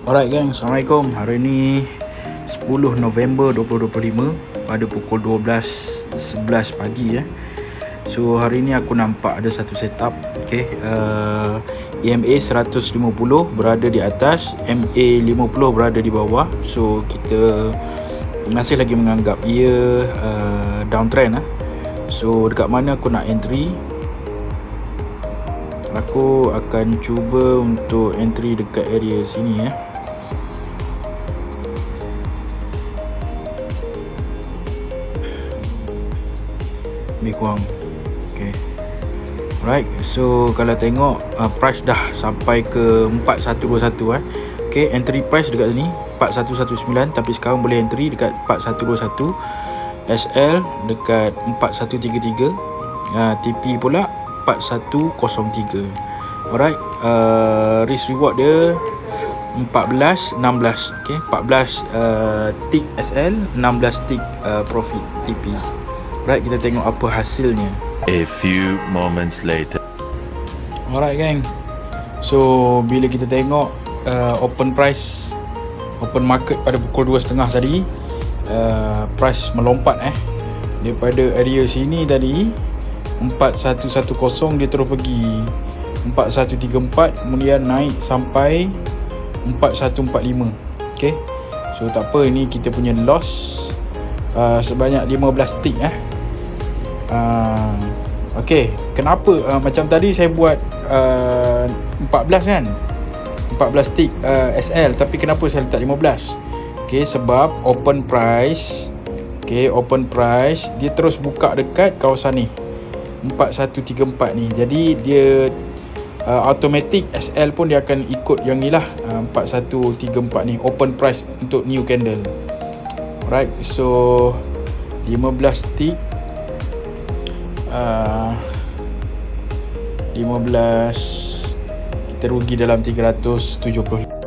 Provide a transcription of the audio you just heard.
Alright gang, Assalamualaikum. Hari ni 10 November 2025 pada pukul 12.11 pagi So hari ni aku nampak ada satu setup. EMA 150 berada di atas, MA 50 berada di bawah. So kita masih lagi menganggap ia downtrend So dekat mana aku nak entry? Aku akan cuba untuk entry dekat area sini lebih kurang. Alright, so kalau tengok price dah sampai ke 4121 entry price dekat sini 4119, tapi sekarang boleh entry dekat 4121. SL dekat 4133, TP pula 4103. Alright, risk reward dia 14 16. 14 tick SL, 16 tick profit TP. Alright, kita tengok apa hasilnya. A few moments later. Alright gang, so bila kita tengok open market pada pukul 2.30 tadi, price melompat daripada area sini tadi 4110, dia terus pergi 4134, kemudian naik sampai 4145. So tak apa, ini kita punya loss sebanyak 15 tick kenapa macam tadi saya buat 14 kan, 14 tick SL, tapi kenapa saya letak 15? Sebab open price dia terus buka dekat kawasan ni 4134 ni. Jadi dia automatic SL pun dia akan ikut yang ni lah, 4134 ni open price untuk new candle. Alright, so 15 tick 15, kita rugi dalam 370.